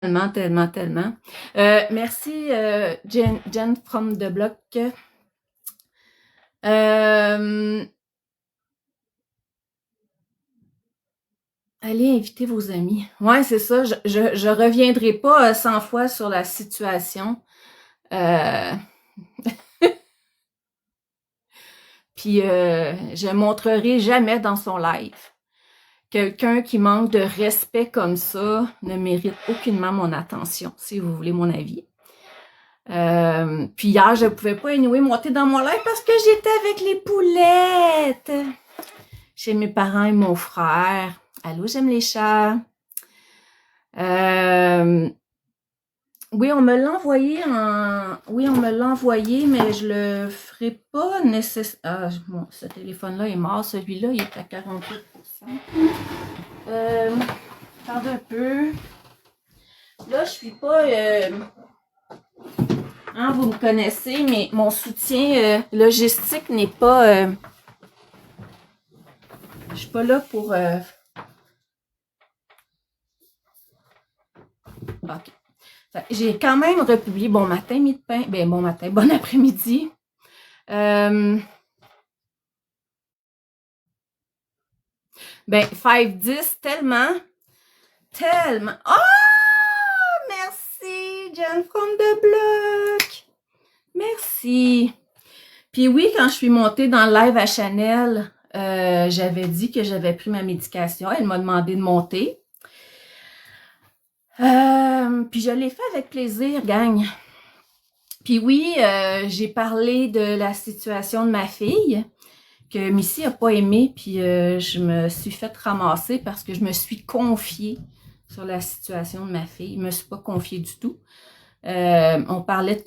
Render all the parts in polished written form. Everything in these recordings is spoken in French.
Tellement, tellement, tellement. Merci, Jen from the Block. Allez inviter vos amis. Ouais, c'est ça. Je reviendrai pas 100 fois sur la situation. Euh, Puis je montrerai jamais dans son live. Quelqu'un qui manque de respect comme ça ne mérite aucunement mon attention, si vous voulez mon avis. Puis hier, je pouvais pas monter dans mon live parce que j'étais avec les poulettes. Chez mes parents et mon frère. Allô, j'aime les chats. Oui, on me l'a envoyé Oui, on me l'a envoyé, mais je le ferai pas nécessairement. Ah, bon, ce téléphone-là est mort. Celui-là, il est à 48%. Attendez un peu. Là, je suis pas... hein, vous me connaissez, mais mon soutien logistique n'est pas... je suis pas là pour... OK. J'ai quand même republié bon matin, midi de pain. Ben, bon matin, bon après-midi. Ben, 5-10, tellement. Tellement. Oh! Merci, Jen from the Block. Merci. Puis oui, quand je suis montée dans le live à Chanel, j'avais dit que j'avais pris ma médication. Elle m'a demandé de monter. Puis je l'ai fait avec plaisir, gang. Puis oui, j'ai parlé de la situation de ma fille, que Missy a pas aimé, puis je me suis fait ramasser parce que je me suis confiée sur la situation de ma fille. Je me suis pas confiée du tout. On parlait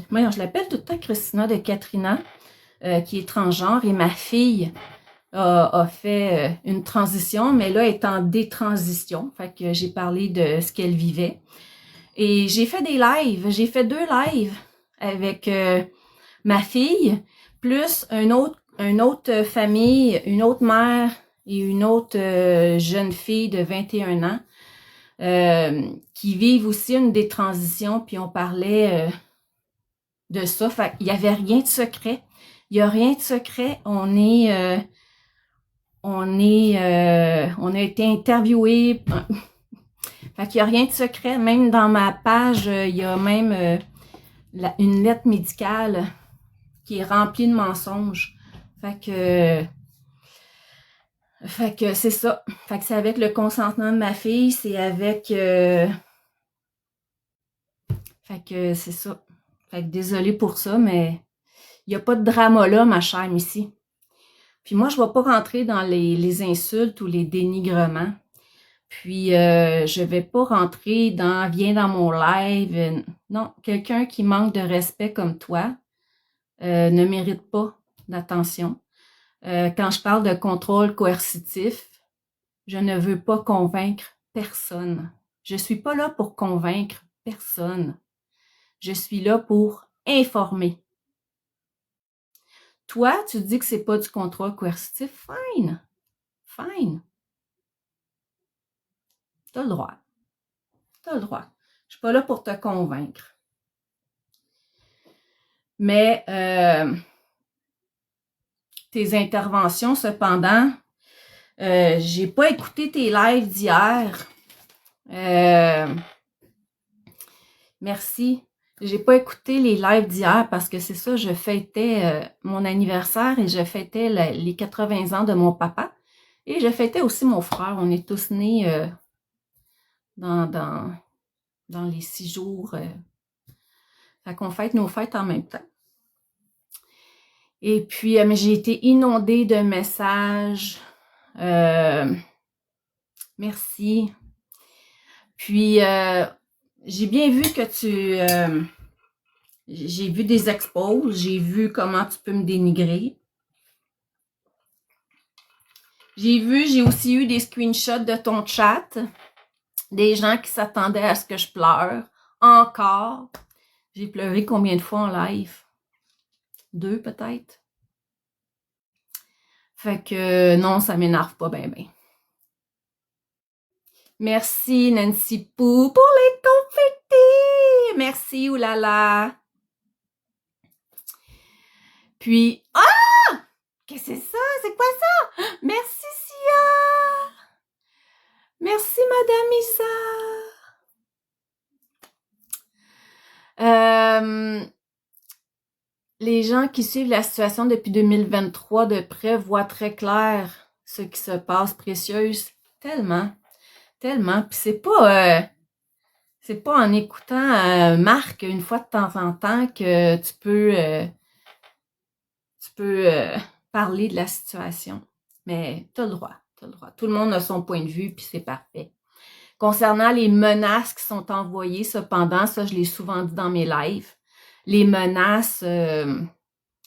moi, je l'appelle tout le temps Christina de Katrina, qui est transgenre, et ma fille a fait une transition, mais là, elle est en détransition. Fait que j'ai parlé de ce qu'elle vivait. Et j'ai fait des lives. J'ai fait 2 lives avec ma fille, plus une autre famille, une autre mère et une autre jeune fille de 21 ans qui vivent aussi une des transitions, puis on parlait de ça. Fait il n'y avait rien de secret. Il n'y a rien de secret. On a été interviewés. Fait qu'il n'y a rien de secret. Même dans ma page, il y a même une lettre médicale qui est remplie de mensonges. Fait que c'est ça. Fait que c'est avec le consentement de ma fille, c'est avec... fait que c'est ça. Fait que désolée pour ça, mais il n'y a pas de drama là, ma chère Missy. Puis moi, je ne vais pas rentrer dans les insultes ou les dénigrements. Puis je vais pas rentrer dans viens dans mon live. Non, quelqu'un qui manque de respect comme toi ne mérite pas d'attention. Quand je parle de contrôle coercitif, je ne veux pas convaincre personne. Je suis pas là pour convaincre personne. Je suis là pour informer. Toi, tu dis que c'est pas du contrôle coercitif. Fine. Fine. T'as le droit. T'as le droit. Je suis pas là pour te convaincre. Mais tes interventions, cependant, j'ai pas écouté tes lives d'hier. Merci. J'ai pas écouté les lives d'hier parce que c'est ça, je fêtais mon anniversaire et je fêtais les 80 ans de mon papa. Et je fêtais aussi mon frère. On est tous nés dans les 6 jours. Fait qu'on fête nos fêtes en même temps. Et puis, mais j'ai été inondée de messages. Merci. Puis, j'ai bien vu que j'ai vu des expos, j'ai vu comment tu peux me dénigrer. J'ai aussi eu des screenshots de ton chat, des gens qui s'attendaient à ce que je pleure. Encore. J'ai pleuré combien de fois en live? 2 peut-être. Fait que non, ça m'énerve pas ben. Merci Nancy Pou pour les confettis. Merci, oulala. Puis, qu'est-ce que c'est ça? C'est quoi ça? Merci Sia. Merci Madame Isa. Les gens qui suivent la situation depuis 2023 de près voient très clair ce qui se passe, précieuse. Tellement, tellement. Puis c'est pas en écoutant Marc une fois de temps en temps que tu peux parler de la situation. Mais t'as le droit, t'as le droit. Tout le monde a son point de vue, puis c'est parfait. Concernant les menaces qui sont envoyées, cependant, ça, je l'ai souvent dit dans mes lives, les menaces,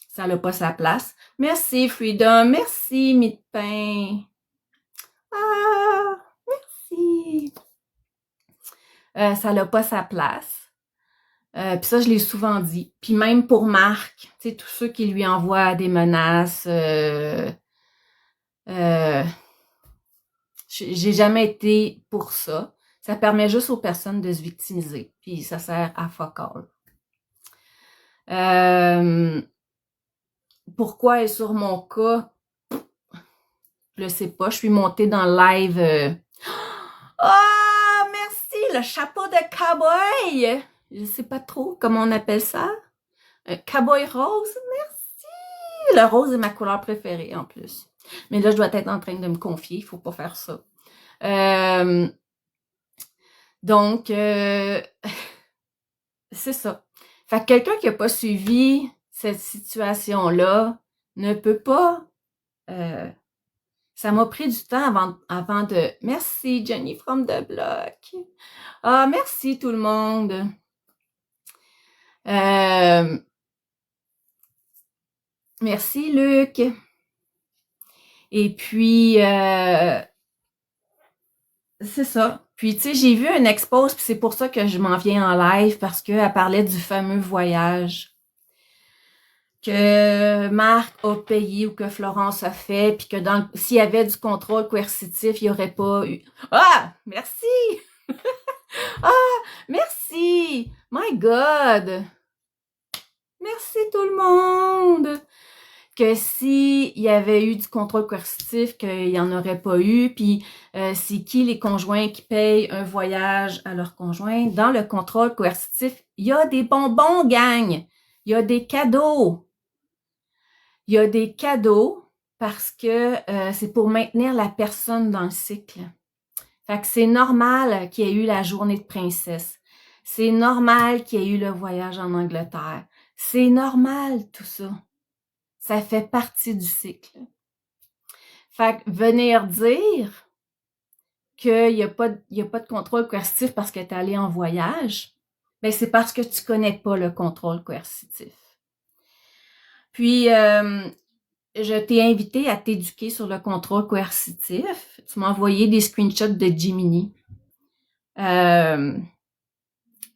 ça n'a pas sa place. Merci, Freedom. Merci, Mie de pain. Ah, merci. Ça n'a pas sa place. Puis ça, je l'ai souvent dit. Puis même pour Marc, tu sais, tous ceux qui lui envoient des menaces, j'ai jamais été pour ça. Ça permet juste aux personnes de se victimiser. Puis ça sert à fuck all. Pourquoi elle est sur mon cas? Je le sais pas. Je suis montée dans le live. Oh, merci! Le chapeau de cowboy! Je sais pas trop comment on appelle ça. Un cowboy rose. Merci! Le rose est ma couleur préférée en plus. Mais là, je dois être en train de me confier. Il faut pas faire ça. Donc, c'est ça. Fait que quelqu'un qui a pas suivi cette situation-là ne peut pas... ça m'a pris du temps avant de... Merci, Jenny from the block. Ah, merci tout le monde. Merci, Luc. Et puis, c'est ça. Puis, tu sais, j'ai vu une expose, puis c'est pour ça que je m'en viens en live, parce qu'elle parlait du fameux voyage que Marc a payé ou que Florence a fait, puis que s'il y avait du contrôle coercitif, il n'y aurait pas eu... Ah! Merci! Ah! Merci! My God! Merci tout le monde! Que s'il y avait eu du contrôle coercitif, qu'il n'y en aurait pas eu, puis c'est qui les conjoints qui payent un voyage à leur conjoint? Dans le contrôle coercitif, il y a des bonbons, gang! Il y a des cadeaux! Il y a des cadeaux parce que c'est pour maintenir la personne dans le cycle. Fait que c'est normal qu'il y ait eu la journée de princesse. C'est normal qu'il y ait eu le voyage en Angleterre. C'est normal, tout ça. Ça fait partie du cycle. Fait que venir dire qu'il n'y a pas de contrôle coercitif parce que tu es allé en voyage, ben c'est parce que tu connais pas le contrôle coercitif. Puis, je t'ai invité à t'éduquer sur le contrôle coercitif. Tu m'as envoyé des screenshots de Gemini. Fait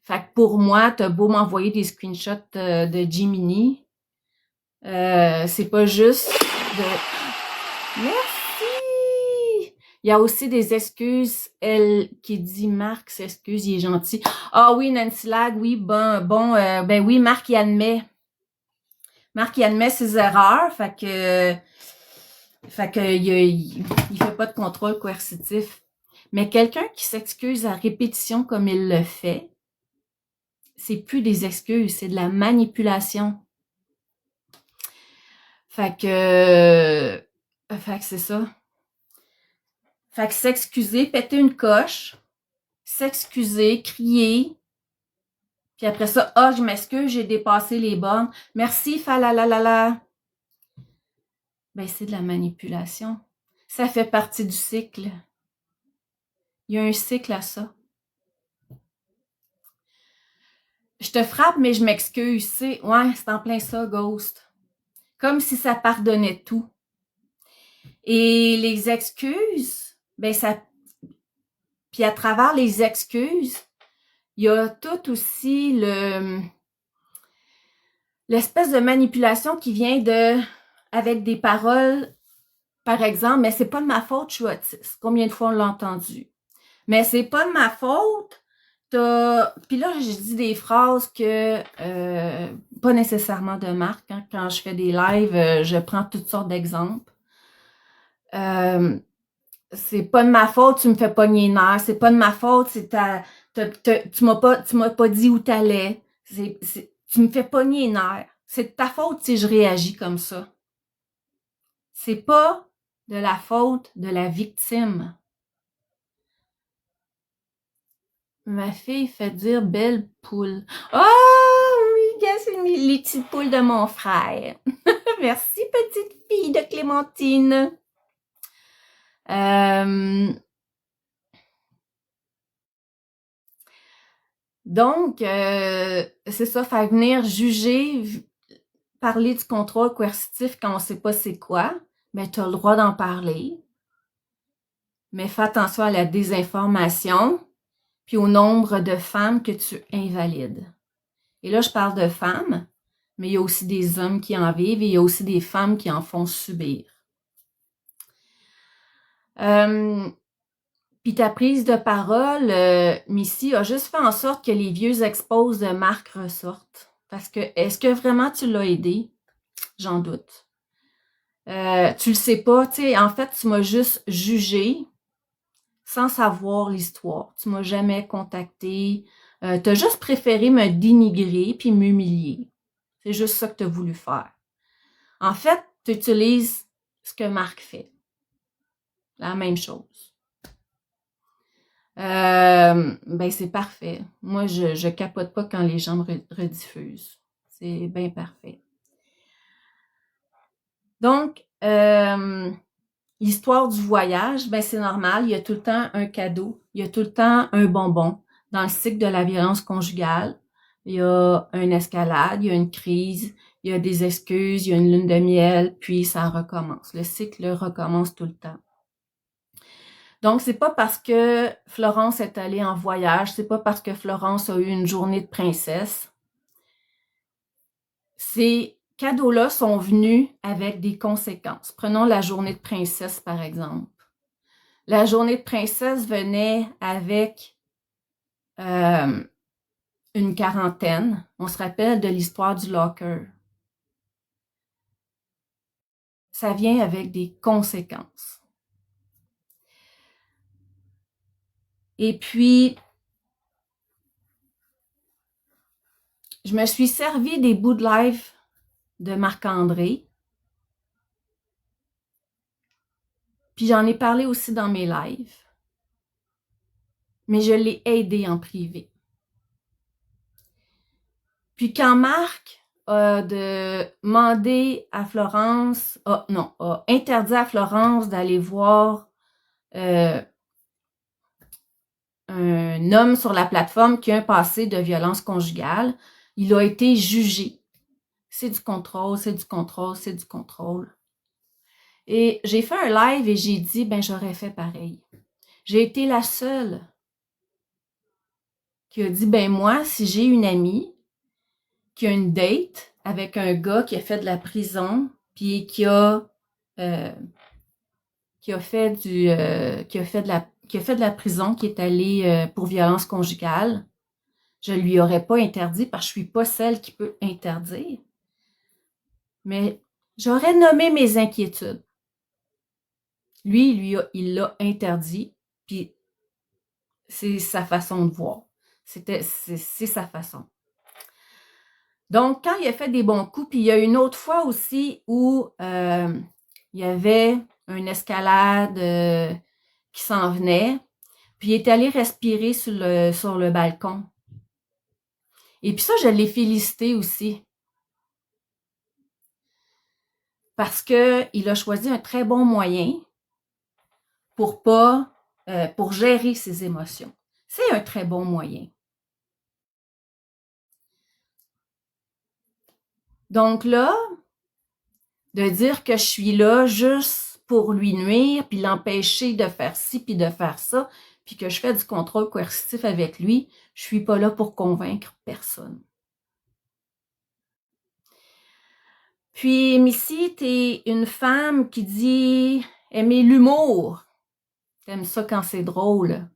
que pour moi, t'as beau m'envoyer des screenshots de Gemini. C'est pas juste de... Merci! Il y a aussi des excuses. Elle qui dit Marc s'excuse, il est gentil. Ah oui, Nancy Lag, oui, ben oui, Marc il admet. Marc il admet ses erreurs, fait que il fait pas de contrôle coercitif. Mais quelqu'un qui s'excuse à répétition comme il le fait, c'est plus des excuses, c'est de la manipulation. Fait que c'est ça. Fait que s'excuser, péter une coche, s'excuser, crier, puis après ça, je m'excuse, j'ai dépassé les bornes. Merci, falalalala. Ben, c'est de la manipulation. Ça fait partie du cycle. Il y a un cycle à ça. Je te frappe, mais je m'excuse, tu sais. Ouais, c'est en plein ça, Ghost. Comme si ça pardonnait tout. Et les excuses, ben ça... Puis à travers les excuses, il y a tout aussi l'espèce de manipulation qui vient avec des paroles, par exemple, mais c'est pas de ma faute, je suis autiste. Combien de fois on l'a entendu? Mais c'est pas de ma faute. Puis là, j'ai dit des phrases que pas nécessairement de marque. Hein. Quand je fais des lives, je prends toutes sortes d'exemples. C'est pas de ma faute, tu me fais pogner les nerfs. C'est pas de ma faute, tu m'as pas dit où t'allais. Tu me fais pogner les nerfs. C'est de ta faute si je réagis comme ça. C'est pas de la faute de la victime. Ma fille fait dire belle poule. Oh oui, c'est les petites poules de mon frère. Merci, petite fille de Clémentine. Donc, c'est ça, faire venir juger, parler du contrôle coercitif quand on sait pas c'est quoi, mais tu as le droit d'en parler. Mais fais attention à la désinformation, puis au nombre de femmes que tu invalides. Et là, je parle de femmes, mais il y a aussi des hommes qui en vivent et il y a aussi des femmes qui en font subir. Puis ta prise de parole, Missy, a juste fait en sorte que les vieux expos de Marc ressortent. Parce que, est-ce que vraiment tu l'as aidé? J'en doute. Tu le sais pas, tu sais, en fait, tu m'as juste jugé sans savoir l'histoire. Tu m'as jamais contacté. Tu as juste préféré me dénigrer puis m'humilier. C'est juste ça que tu as voulu faire. En fait, tu utilises ce que Marc fait. La même chose. Ben c'est parfait. Moi, je capote pas quand les gens me rediffusent. C'est bien parfait. Donc, l'histoire du voyage, ben c'est normal. Il y a tout le temps un cadeau. Il y a tout le temps un bonbon. Dans le cycle de la violence conjugale, il y a une escalade, il y a une crise, il y a des excuses, il y a une lune de miel, puis ça recommence. Le cycle recommence tout le temps. Donc, c'est pas parce que Florence est allée en voyage, c'est pas parce que Florence a eu une journée de princesse. Ces cadeaux-là sont venus avec des conséquences. Prenons la journée de princesse, par exemple. La journée de princesse venait avec une quarantaine. On se rappelle de l'histoire du locker. Ça vient avec des conséquences. Et puis, je me suis servi des bouts de live de Marc-André. Puis j'en ai parlé aussi dans mes lives. Mais je l'ai aidé en privé. Puis quand Marc a demandé à Florence, a interdit à Florence d'aller voir un homme sur la plateforme qui a un passé de violence conjugale, il a été jugé. C'est du contrôle, c'est du contrôle, c'est du contrôle. Et j'ai fait un live et j'ai dit, ben j'aurais fait pareil. J'ai été la seule qui a dit, ben moi, si j'ai une amie qui a une date avec un gars qui a fait de la prison, puis qui a fait de la prison, qui est allé pour violence conjugale, je lui aurais pas interdit parce que je suis pas celle qui peut interdire. Mais j'aurais nommé mes inquiétudes. Lui, il l'a interdit, puis c'est sa façon de voir. C'est sa façon. Donc, quand il a fait des bons coups, puis il y a une autre fois aussi où il y avait une escalade qui s'en venait, puis il est allé respirer sur le balcon. Et puis ça, je l'ai félicité aussi. Parce qu'il a choisi un très bon moyen pour gérer ses émotions. C'est un très bon moyen. Donc là, de dire que je suis là juste pour lui nuire, puis l'empêcher de faire ci, puis de faire ça, puis que je fais du contrôle coercitif avec lui, je suis pas là pour convaincre personne. Puis, Missy, t'es une femme qui dit aimer l'humour. T'aimes ça quand c'est drôle.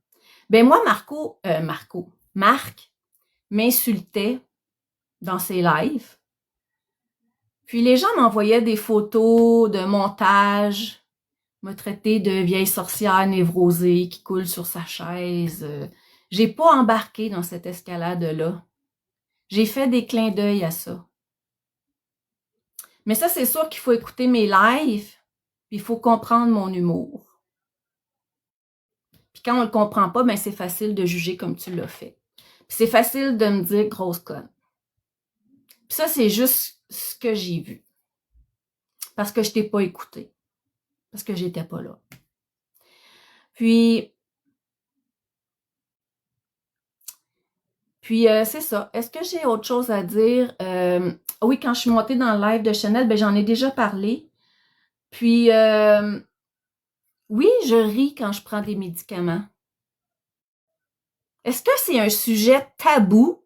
Ben moi, Marc m'insultait dans ses lives. Puis les gens m'envoyaient des photos de montage, me traitaient de vieille sorcière névrosée qui coule sur sa chaise. J'ai pas embarqué dans cette escalade-là. J'ai fait des clins d'œil à ça. Mais ça, c'est sûr qu'il faut écouter mes lives, puis il faut comprendre mon humour. Puis quand on le comprend pas, ben c'est facile de juger comme tu l'as fait. Puis c'est facile de me dire grosse conne. Puis ça, c'est juste ce que j'ai vu. Parce que je t'ai pas écouté. Parce que j'étais pas là. Puis c'est ça. Est-ce que j'ai autre chose à dire? Oui, quand je suis montée dans le live de Chanel, ben j'en ai déjà parlé. Puis oui, je ris quand je prends des médicaments. Est-ce que c'est un sujet tabou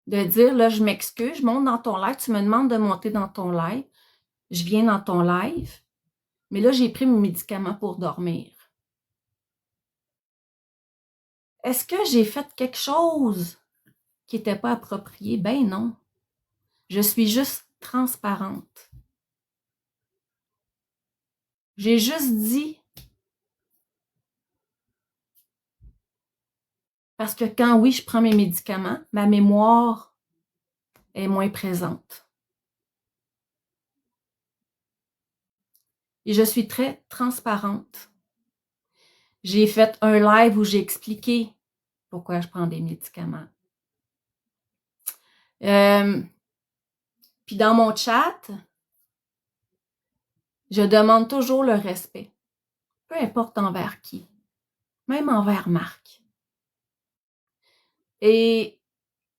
de dire, là, je m'excuse, je monte dans ton live, tu me demandes de monter dans ton live, je viens dans ton live, mais là, j'ai pris mes médicaments pour dormir. Est-ce que j'ai fait quelque chose qui n'était pas approprié? Ben non. Je suis juste transparente. J'ai juste dit. Parce que quand, oui, je prends mes médicaments, ma mémoire est moins présente. Et je suis très transparente. J'ai fait un live où j'ai expliqué pourquoi je prends des médicaments. Puis dans mon chat, je demande toujours le respect. Peu importe envers qui. Même envers Marc. Et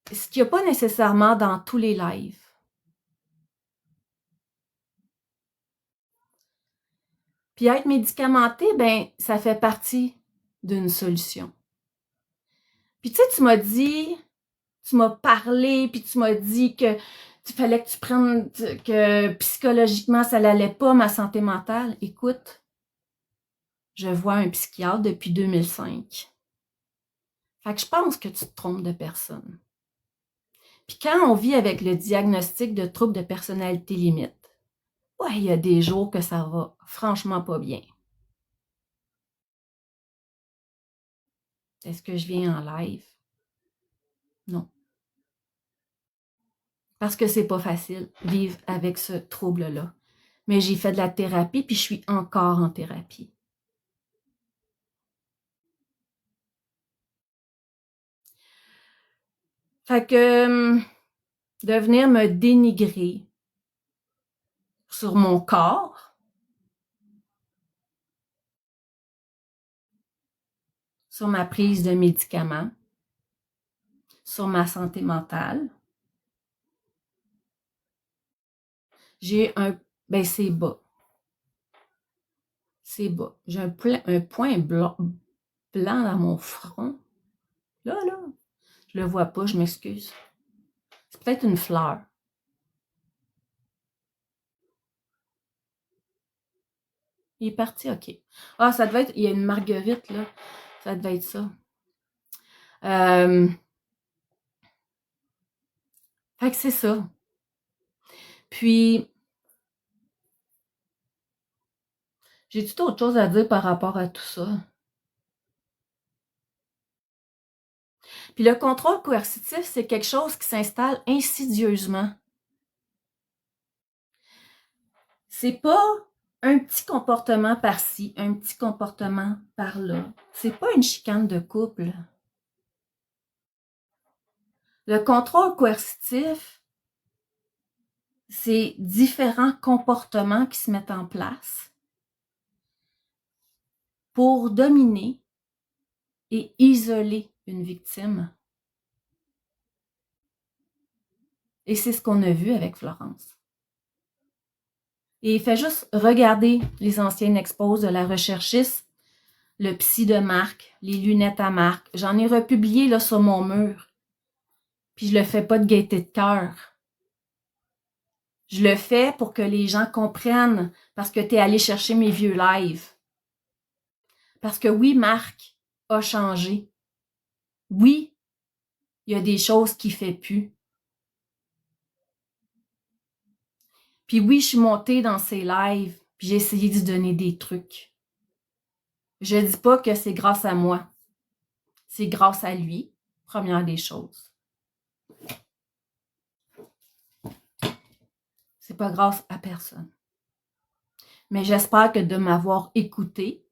ce qu'il n'y a pas nécessairement dans tous les lives. Puis être médicamenté, ben, ça fait partie d'une solution. Puis tu sais, tu m'as parlé, puis tu m'as dit que il fallait que tu prennes, que psychologiquement, ça n'allait pas, ma santé mentale. Écoute, je vois un psychiatre depuis 2005. Fait que je pense que tu te trompes de personne. Puis quand on vit avec le diagnostic de trouble de personnalité limite, ouais, il y a des jours que ça va franchement pas bien. Est-ce que je viens en live? Non. Parce que c'est pas facile vivre avec ce trouble-là. Mais j'ai fait de la thérapie, puis je suis encore en thérapie. Fait que de venir me dénigrer sur mon corps, sur ma prise de médicaments, sur ma santé mentale, j'ai ben c'est bas. C'est bas. J'ai un point blanc dans mon front. Là, je le vois pas, je m'excuse. C'est peut-être une fleur. Il est parti, ok. Ah, ça devait être, il y a une marguerite, là. Ça devait être ça. Fait que c'est ça. Puis, j'ai tout autre chose à dire par rapport à tout ça. Puis le contrôle coercitif, c'est quelque chose qui s'installe insidieusement. C'est pas un petit comportement par-ci, un petit comportement par-là. C'est pas une chicane de couple. Le contrôle coercitif, c'est différents comportements qui se mettent en place pour dominer et isoler une victime. Et c'est ce qu'on a vu avec Florence. Et il fait juste regarder les anciennes expos de la recherchiste, le psy de Marc, les lunettes à Marc. J'en ai republié là sur mon mur. Puis je le fais pas de gaieté de cœur. Je le fais pour que les gens comprennent parce que tu es allé chercher mes vieux lives. Parce que oui, Marc a changé. Oui, il y a des choses qu'il ne fait plus. Puis oui, je suis montée dans ses lives, puis j'ai essayé de lui donner des trucs. Je dis pas que c'est grâce à moi. C'est grâce à lui, première des choses. C'est pas grâce à personne. Mais j'espère que de m'avoir écouté,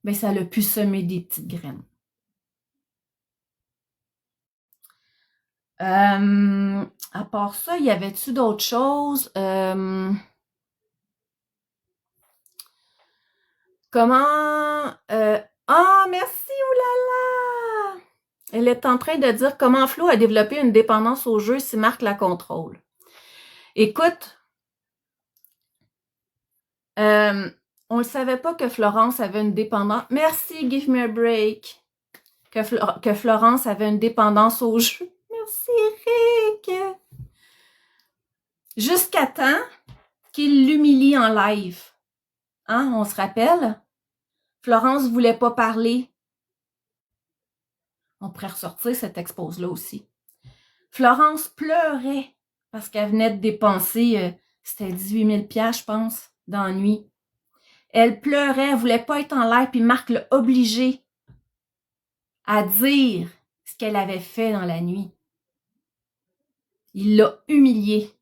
ben ça a pu semer des petites graines. À part ça, y avait-tu d'autres choses? Comment... Ah, merci, oulala! Elle est en train de dire comment Flo a développé une dépendance au jeu si Marc la contrôle. Écoute, on ne savait pas que Florence avait une dépendance. Merci, give me a break. Que Florence avait une dépendance au jeu. Merci, Eric. Jusqu'à temps qu'il l'humilie en live. Hein, on se rappelle? Florence voulait pas parler. On pourrait ressortir cette expose-là aussi. Florence pleurait parce qu'elle venait de dépenser, c'était 18 000 $, je pense, dans la nuit. Elle pleurait, elle voulait pas être en live, puis Marc l'a obligée à dire ce qu'elle avait fait dans la nuit. Il l'a humiliée.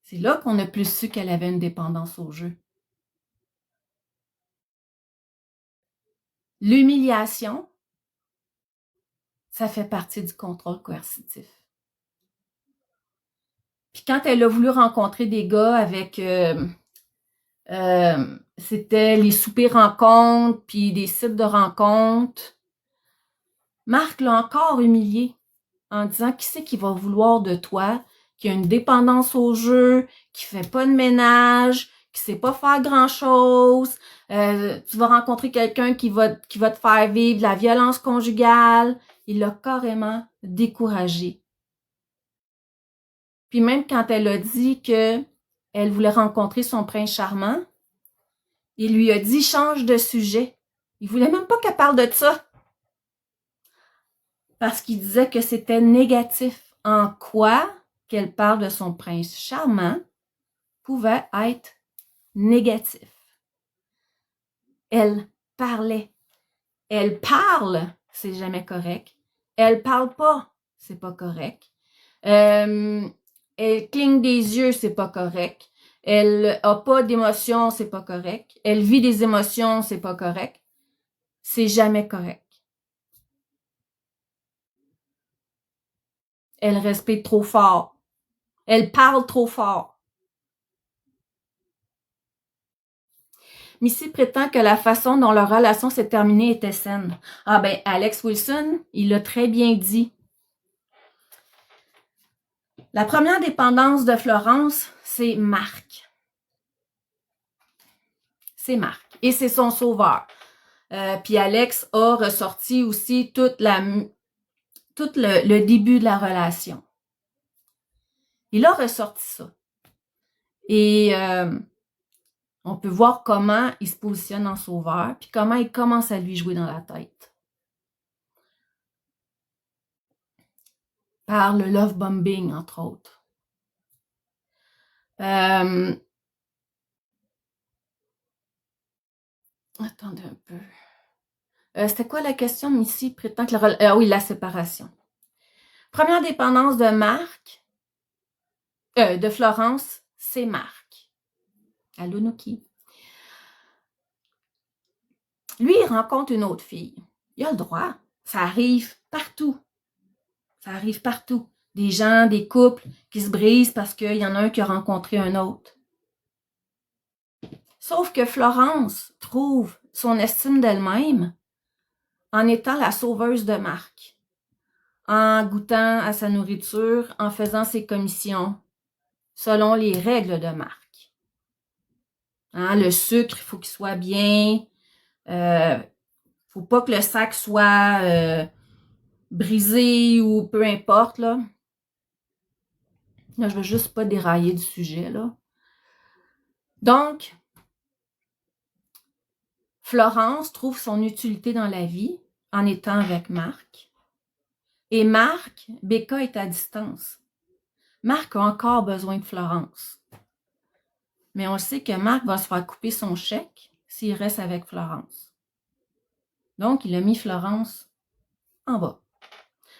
C'est là qu'on a plus su qu'elle avait une dépendance au jeu. L'humiliation, ça fait partie du contrôle coercitif. Puis quand elle a voulu rencontrer des gars avec... c'était les soupers rencontres, puis des sites de rencontres, Marc l'a encore humiliée en disant qui c'est qui va vouloir de toi, qui a une dépendance au jeu, qui fait pas de ménage, qui sait pas faire grand-chose. Tu vas rencontrer quelqu'un qui va te faire vivre de la violence conjugale. Il l'a carrément découragée. Puis même quand elle a dit que elle voulait rencontrer son prince charmant, il lui a dit change de sujet. Il voulait même pas qu'elle parle de ça. Parce qu'il disait que c'était négatif. En quoi qu'elle parle de son prince charmant pouvait être négatif. Elle parlait. Elle parle, c'est jamais correct. Elle parle pas, c'est pas correct. Elle cligne des yeux, c'est pas correct. Elle a pas d'émotions, c'est pas correct. Elle vit des émotions, c'est pas correct. C'est jamais correct. Elle respire trop fort. Elle parle trop fort. Missy prétend que la façon dont leur relation s'est terminée était saine. Ah ben, Alex Wilson, il l'a très bien dit. La première dépendance de Florence, c'est Marc. C'est Marc. Et c'est son sauveur. Puis Alex a ressorti aussi tout le début de la relation. Il a ressorti ça. Et on peut voir comment il se positionne en sauveur, puis comment il commence à lui jouer dans la tête. Par le love bombing, entre autres. Attendez un peu. C'était quoi la question, Missy prétend que oui, la séparation. Première dépendance de Marc, de Florence, c'est Marc. Allô, Nuki. Lui, il rencontre une autre fille. Il a le droit. Ça arrive partout. Ça arrive partout. Des gens, des couples qui se brisent parce qu'il y en a un qui a rencontré un autre. Sauf que Florence trouve son estime d'elle-même en étant la sauveuse de Marc, en goûtant à sa nourriture, en faisant ses commissions, selon les règles de Marc. Hein, le sucre, il faut qu'il soit bien. Faut pas que le sac soit brisé ou peu importe, là. Là, je veux juste pas dérailler du sujet, là. Donc, Florence trouve son utilité dans la vie en étant avec Marc. Et Marc, Becca est à distance. Marc a encore besoin de Florence. Mais on sait que Marc va se faire couper son chèque s'il reste avec Florence. Donc, il a mis Florence en bas.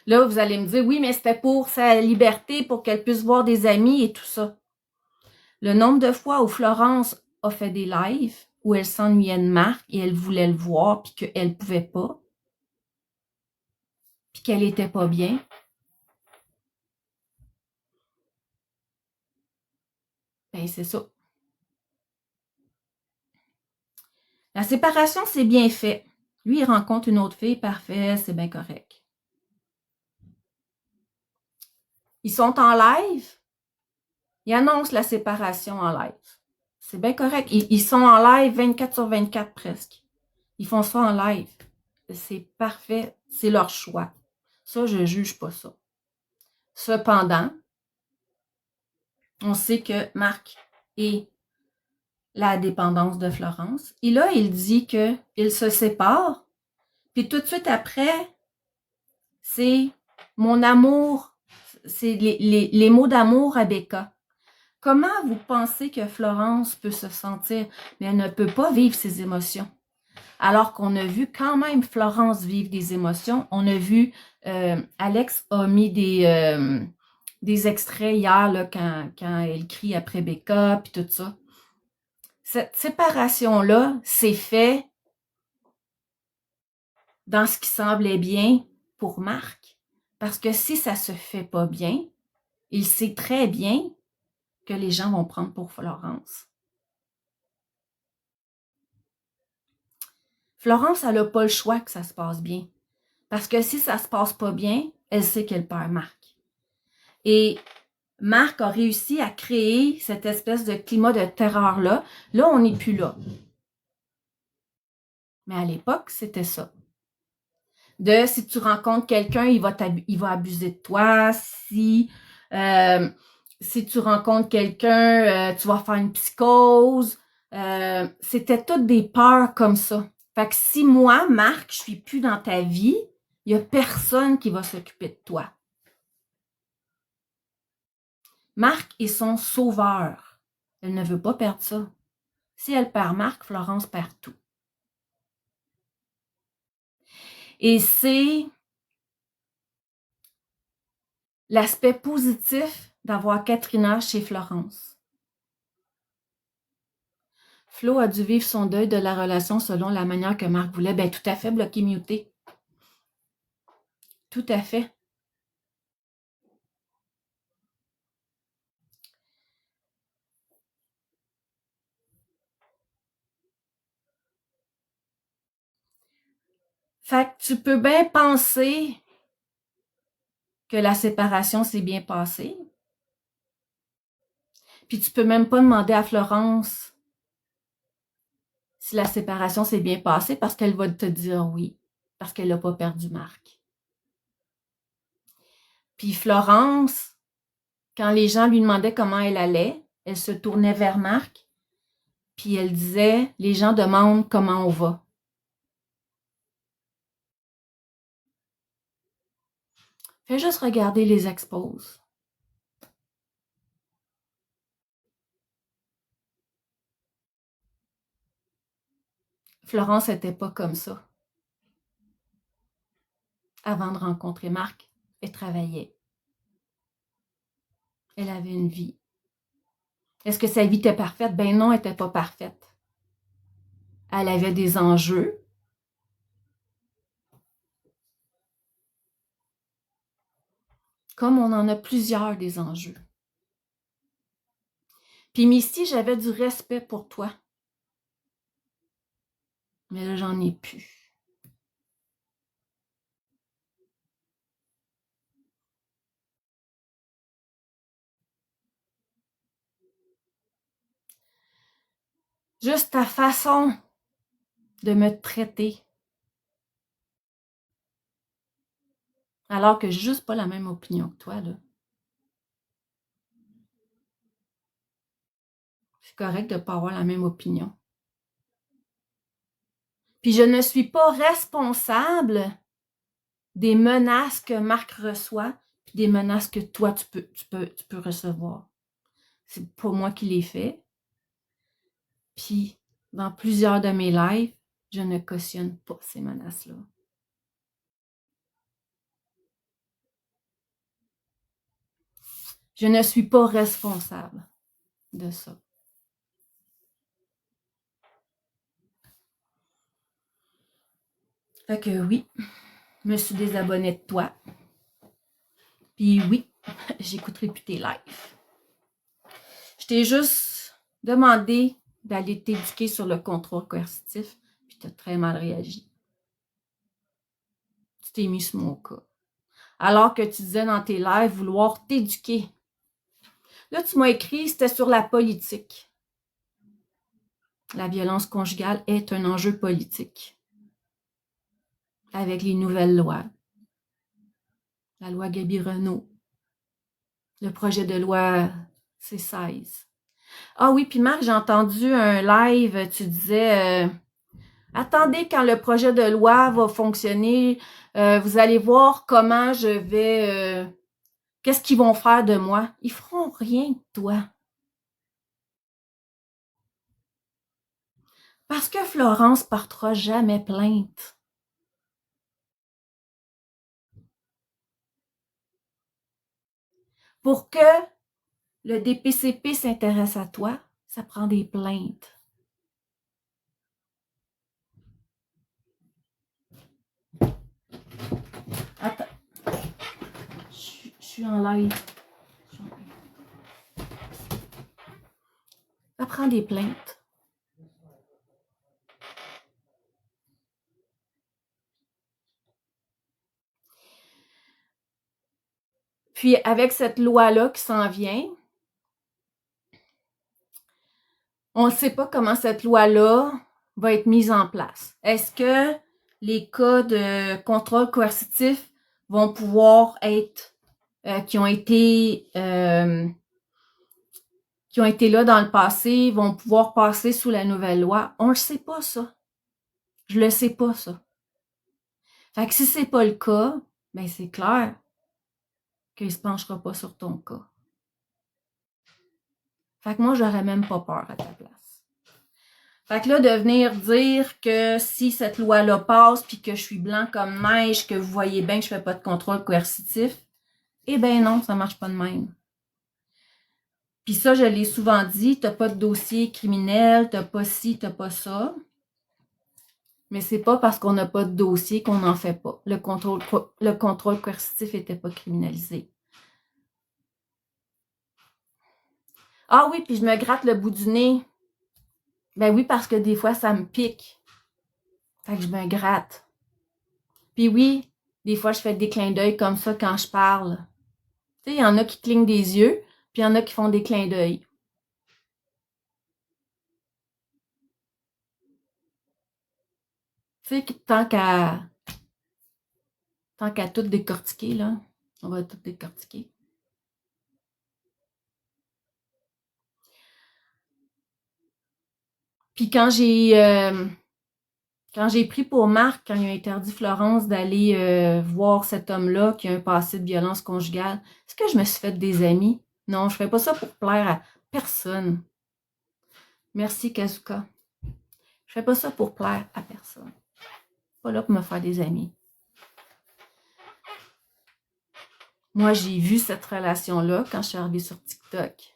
Là, vous allez me dire, oui, mais c'était pour sa liberté, pour qu'elle puisse voir des amis et tout ça. Le nombre de fois où Florence a fait des lives, où elle s'ennuyait de Marc et elle voulait le voir, puis qu'elle ne pouvait pas, puis qu'elle n'était pas bien. Ben, c'est ça. La séparation, c'est bien fait. Lui, il rencontre une autre fille, parfait, c'est bien correct. Ils sont en live, ils annoncent la séparation en live. C'est bien correct. Ils sont en live 24/24 presque. Ils font ça en live. C'est parfait. C'est leur choix. Ça, je ne juge pas ça. Cependant, on sait que Marc est la dépendance de Florence. Et là, il dit qu'il se sépare. Puis tout de suite après, c'est mon amour, c'est les mots d'amour à Becca. Comment vous pensez que Florence peut se sentir? Mais elle ne peut pas vivre ses émotions. Alors qu'on a vu quand même Florence vivre des émotions. On a vu, Alex a mis des extraits hier là, quand elle crie après Becca, puis tout ça. Cette séparation-là, c'est fait dans ce qui semblait bien pour Marc. Parce que si ça se fait pas bien, il sait très bien que les gens vont prendre pour Florence. Florence, elle n'a pas le choix que ça se passe bien. Parce que si ça se passe pas bien, elle sait qu'elle perd Marc. Et Marc a réussi à créer cette espèce de climat de terreur-là. Là, on n'est plus là. Mais à l'époque, c'était ça. Si tu rencontres quelqu'un, il va abuser de toi. Si tu rencontres quelqu'un, tu vas faire une psychose. C'était toutes des peurs comme ça. Fait que si moi, Marc, je suis plus dans ta vie, il n'y a personne qui va s'occuper de toi. Marc est son sauveur. Elle ne veut pas perdre ça. Si elle perd Marc, Florence perd tout. Et c'est l'aspect positif d'avoir Katrina chez Florence. Flo a dû vivre son deuil de la relation selon la manière que Marc voulait. Ben, tout à fait, bloqué, muté. Tout à fait. Fait que tu peux bien penser que la séparation s'est bien passée. Puis tu peux même pas demander à Florence si la séparation s'est bien passée parce qu'elle va te dire oui, parce qu'elle n'a pas perdu Marc. Puis Florence, quand les gens lui demandaient comment elle allait, elle se tournait vers Marc, puis elle disait, les gens demandent comment on va. Fais juste regarder les expos. Florence n'était pas comme ça. Avant de rencontrer Marc, elle travaillait. Elle avait une vie. Est-ce que sa vie était parfaite? Ben non, elle n'était pas parfaite. Elle avait des enjeux. Comme on en a plusieurs des enjeux. Puis Misty, j'avais du respect pour toi. Mais là, j'en ai plus. Juste ta façon de me traiter. Alors que j'ai juste pas la même opinion que toi, là. correct de ne pas avoir la même opinion. Puis je ne suis pas responsable des menaces que Marc reçoit, puis des menaces que toi, tu peux recevoir. C'est pas moi qui les fais. Puis, dans plusieurs de mes lives, je ne cautionne pas ces menaces-là. Je ne suis pas responsable de ça. Fait que oui, je me suis désabonnée de toi. Puis oui, j'écouterai plus tes lives. Je t'ai juste demandé d'aller t'éduquer sur le contrôle coercitif, puis tu as très mal réagi. Tu t'es mis sur mon cas. Alors que tu disais dans tes lives vouloir t'éduquer. Là, tu m'as écrit, c'était sur la politique. La violence conjugale est un enjeu politique. Avec les nouvelles lois. La loi Gabi-Renault. Le projet de loi C16. Ah oui, puis Marc, j'ai entendu un live, tu disais, attendez quand le projet de loi va fonctionner, vous allez voir comment je vais, qu'est-ce qu'ils vont faire de moi. Ils feront rien de toi. Parce que Florence portera jamais plainte. Pour que le DPCP s'intéresse à toi, ça prend des plaintes. Attends. Je suis en live. Ça prend des plaintes. Puis avec cette loi-là qui s'en vient, on ne sait pas comment cette loi-là va être mise en place. Est-ce que les cas de contrôle coercitif vont pouvoir être, qui ont été là dans le passé, vont pouvoir passer sous la nouvelle loi? On ne le sait pas, ça. Je le sais pas, ça. Fait que si c'est pas le cas, ben c'est clair qu'il se penchera pas sur ton cas. Fait que moi, j'aurais même pas peur à ta place. Fait que là, de venir dire que si cette loi-là passe, puis que je suis blanc comme neige, que vous voyez bien que je fais pas de contrôle coercitif, eh ben non, ça marche pas de même. Puis ça, je l'ai souvent dit, t'as pas de dossier criminel, t'as pas ci, t'as pas ça. Mais c'est pas parce qu'on n'a pas de dossier qu'on n'en fait pas. Le contrôle coercitif était pas criminalisé. Ah oui, puis je me gratte le bout du nez. Ben oui, parce que des fois, ça me pique. Fait que je me gratte. Puis oui, des fois, je fais des clins d'œil comme ça quand je parle. Tu sais, il y en a qui clignent des yeux, puis il y en a qui font des clins d'œil. Tu sais, tant qu'à tout décortiquer, là, on va tout décortiquer. Puis quand j'ai pris pour Marc, quand il a interdit Florence d'aller voir cet homme-là qui a un passé de violence conjugale, est-ce que je me suis fait des amis? Non, je fais pas ça pour plaire à personne. Merci, Kazuka. Je fais pas ça pour plaire à personne. Pas là pour me faire des amis. Moi, j'ai vu cette relation-là quand je suis arrivée sur TikTok.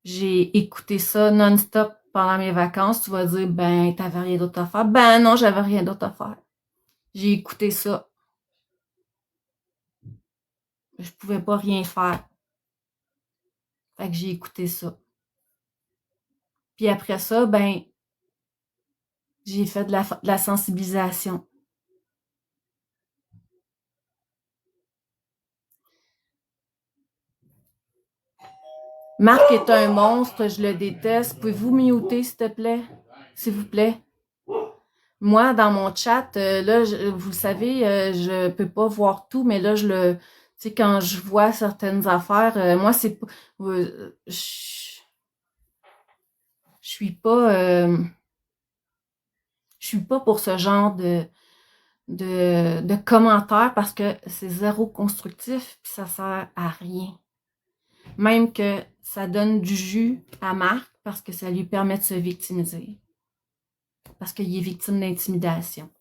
J'ai écouté ça non-stop pendant mes vacances. Tu vas dire, ben, t'avais rien d'autre à faire. Ben non, j'avais rien d'autre à faire. J'ai écouté ça. Je pouvais pas rien faire. Fait que j'ai écouté ça. Puis après ça, ben, j'ai fait de la sensibilisation. Marc est un monstre, je le déteste. Pouvez-vous muter, s'il te plaît? S'il vous plaît. Moi, dans mon chat, là, vous le savez, je peux pas voir tout, mais là, tu sais, quand je vois certaines affaires, moi, c'est pas... suis pas pour ce genre de commentaires parce que c'est zéro constructif puis ça sert à rien. Même que ça donne du jus à Marc parce que ça lui permet de se victimiser. Parce qu'il est victime d'intimidation.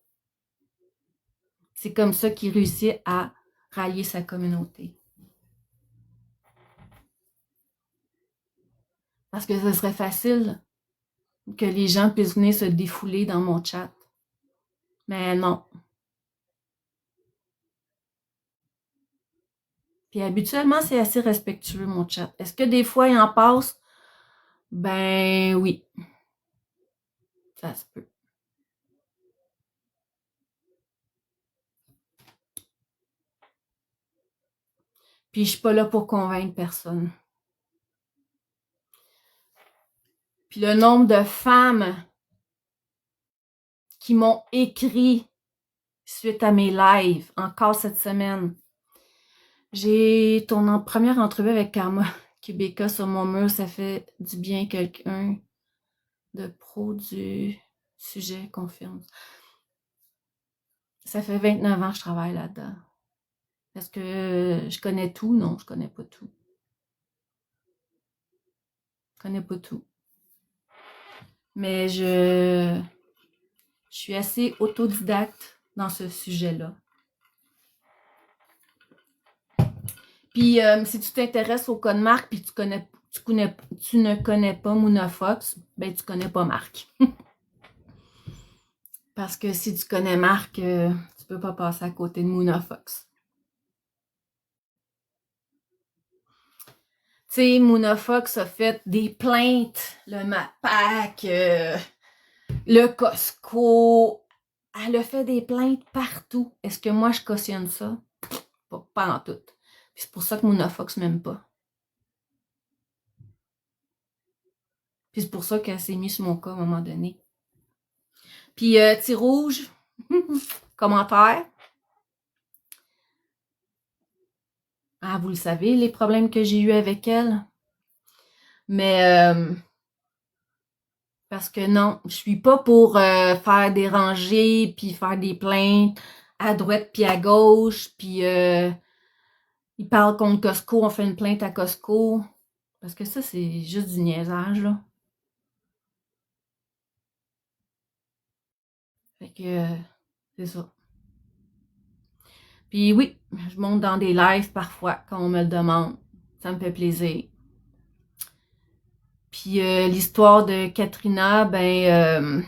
C'est comme ça qu'il réussit à rallier sa communauté. Parce que ce serait facile que les gens puissent venir se défouler dans mon chat. Mais non. Puis habituellement, c'est assez respectueux, mon chat. Est-ce que des fois, il en passe? Ben oui. Ça se peut. Puis je suis pas là pour convaincre personne. Puis le nombre de femmes qui m'ont écrit suite à mes lives, encore cette semaine. J'ai ton première entrevue avec Karma Québécois sur mon mur, ça fait du bien quelqu'un de pro du sujet, confirme. Ça fait 29 ans que je travaille là-dedans. Est-ce que je connais tout? Non, je connais pas tout. Je connais pas tout. Mais je suis assez autodidacte dans ce sujet-là. Puis, si tu t'intéresses au code Marc puis tu ne connais pas Mouna Fox, ben tu connais pas Marc. Parce que si tu connais Marc, tu peux pas passer à côté de Mouna Fox. Tu sais, Mouna Fox a fait des plaintes, le MAPAC, le Costco. Elle a fait des plaintes partout. Est-ce que moi, je cautionne ça? Pas en tout. Puis c'est pour ça que Mouna Fox m'aime pas. Puis c'est pour ça qu'elle s'est mise sur mon cas à un moment donné. Puis, Petit Rouge, commentaire. Ah, vous le savez, les problèmes que j'ai eus avec elle. Mais, parce que non, je suis pas pour faire des rangées, puis faire des plaintes à droite puis à gauche, puis ils parlent contre Costco, on fait une plainte à Costco. Parce que ça, c'est juste du niaisage, là. Fait que, c'est ça. Puis oui, je monte dans des lives parfois quand on me le demande. Ça me fait plaisir. Puis l'histoire de Katrina, ben,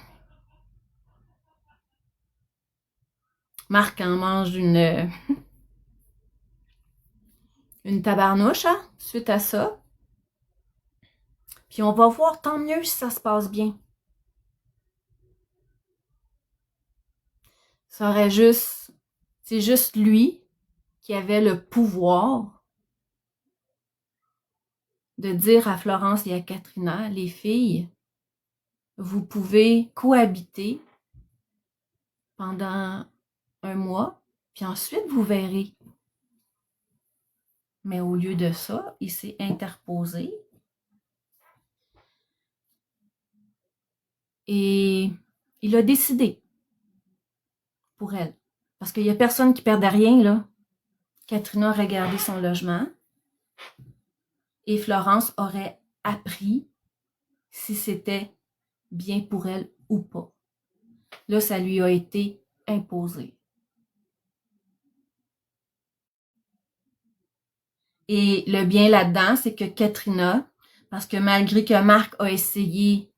Marc en mange une tabarnouche, hein, suite à ça. Puis on va voir, tant mieux si ça se passe bien. Ça aurait juste, c'est juste lui qui avait le pouvoir de dire à Florence et à Katrina, les filles, vous pouvez cohabiter pendant un mois, puis ensuite vous verrez. Mais au lieu de ça, il s'est interposé et il a décidé pour elle. Parce qu'il n'y a personne qui perdait rien, là. Katrina aurait gardé son logement et Florence aurait appris si c'était bien pour elle ou pas. Là, ça lui a été imposé. Et le bien là-dedans, c'est que Katrina, parce que malgré que Marc a essayé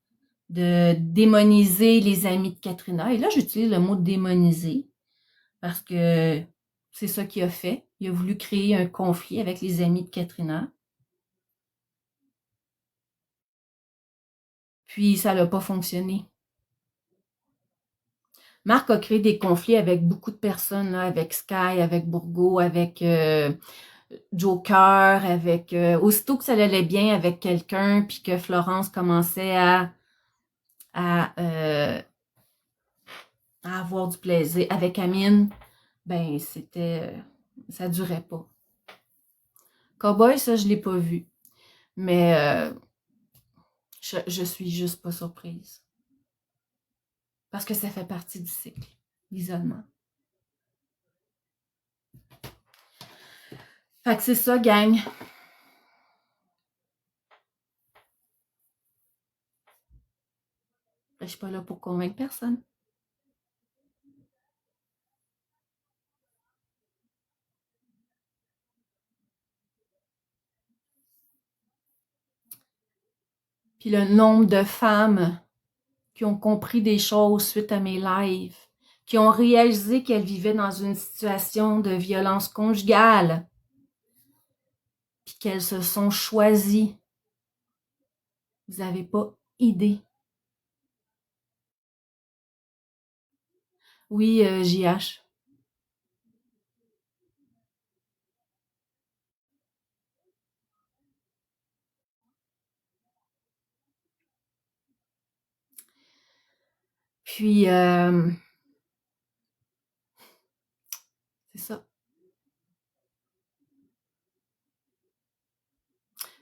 de démoniser les amis de Katrina, et là, j'utilise le mot démoniser, parce que c'est ça qu'il a fait. Il a voulu créer un conflit avec les amis de Katrina. Puis, ça n'a pas fonctionné. Marc a créé des conflits avec beaucoup de personnes, là, avec Sky, avec Bourgo, avec Joker, avec... aussitôt que ça allait bien avec quelqu'un, puis que Florence commençait à avoir du plaisir avec Amine, ben c'était... ça durait pas. Cowboy, ça, je l'ai pas vu. Mais je suis juste pas surprise. Parce que ça fait partie du cycle, l'isolement. Fait que c'est ça, gang. Je suis pas là pour convaincre personne. Puis le nombre de femmes qui ont compris des choses suite à mes lives, qui ont réalisé qu'elles vivaient dans une situation de violence conjugale, puis qu'elles se sont choisies. Vous n'avez pas idée. Oui, JH. Puis, c'est ça.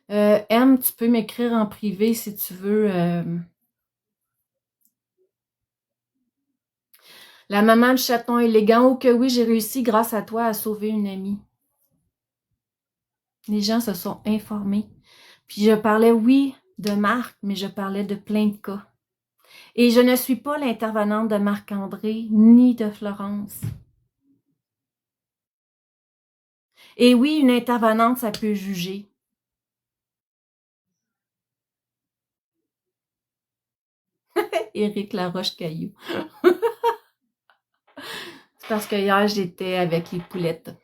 M, tu peux m'écrire en privé si tu veux. La maman du chaton élégant, oh que oui, j'ai réussi grâce à toi à sauver une amie. Les gens se sont informés. Puis je parlais, oui, de Marc, mais je parlais de plein de cas. Et je ne suis pas l'intervenante de Marc-André ni de Florence. Et oui, une intervenante, ça peut juger. Éric Laroche-Caillou. C'est parce que hier, j'étais avec les poulettes.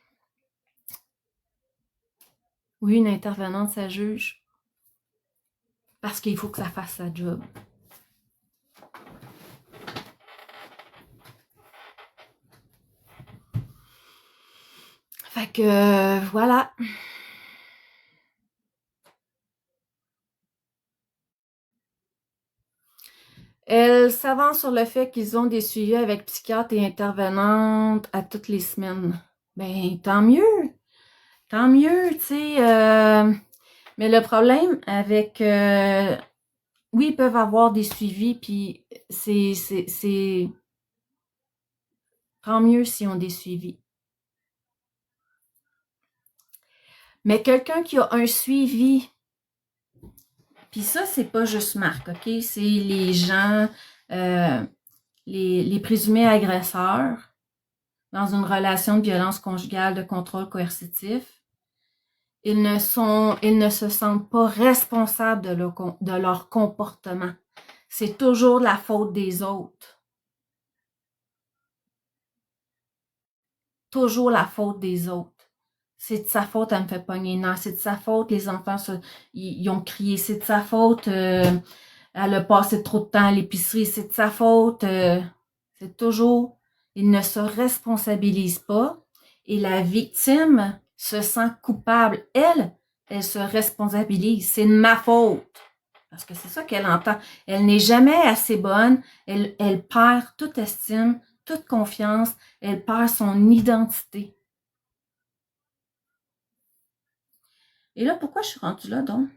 Oui, une intervenante, ça juge. Parce qu'il faut que ça fasse sa job. Fait que, voilà. Elle s'avance sur le fait qu'ils ont des suivis avec psychiatre et intervenante à toutes les semaines. Ben, tant mieux. Tant mieux, tu sais. Mais le problème avec... oui, ils peuvent avoir des suivis, puis c'est... Tant mieux s'ils ont des suivis. Mais quelqu'un qui a un suivi, puis ça, c'est pas juste Marc, OK? C'est les gens, les présumés agresseurs dans une relation de violence conjugale de contrôle coercitif. Ils ne se sentent pas responsables de leur comportement. C'est toujours la faute des autres. Toujours la faute des autres. C'est de sa faute, elle me fait pogner. Non, c'est de sa faute, les enfants, ils ont crié. C'est de sa faute, elle a passé trop de temps à l'épicerie. C'est de sa faute. C'est toujours, ils ne se responsabilisent pas. Et la victime se sent coupable. Elle se responsabilise. C'est de ma faute. Parce que c'est ça qu'elle entend. Elle n'est jamais assez bonne. Elle perd toute estime, toute confiance. Elle perd son identité. Et là, pourquoi je suis rendue là, donc?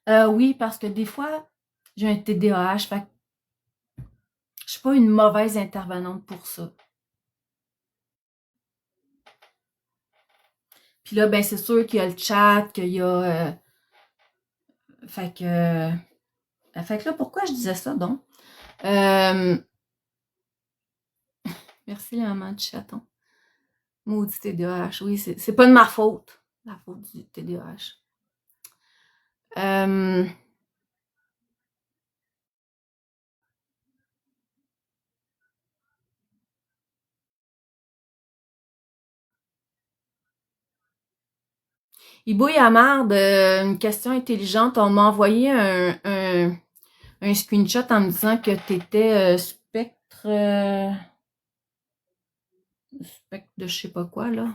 Oui, parce que des fois, j'ai un TDAH. Fait que je suis pas une mauvaise intervenante pour ça. Puis là, ben c'est sûr qu'il y a le chat, qu'il y a... fait que là, pourquoi je disais ça, donc? Merci, la maman du chaton. Maudit TDAH. Oui, c'est pas de ma faute. La faute du TDAH. Il bouille à marde, une question intelligente. On m'a envoyé un screenshot en me disant que t'étais spectre... spectre de je sais pas quoi, là.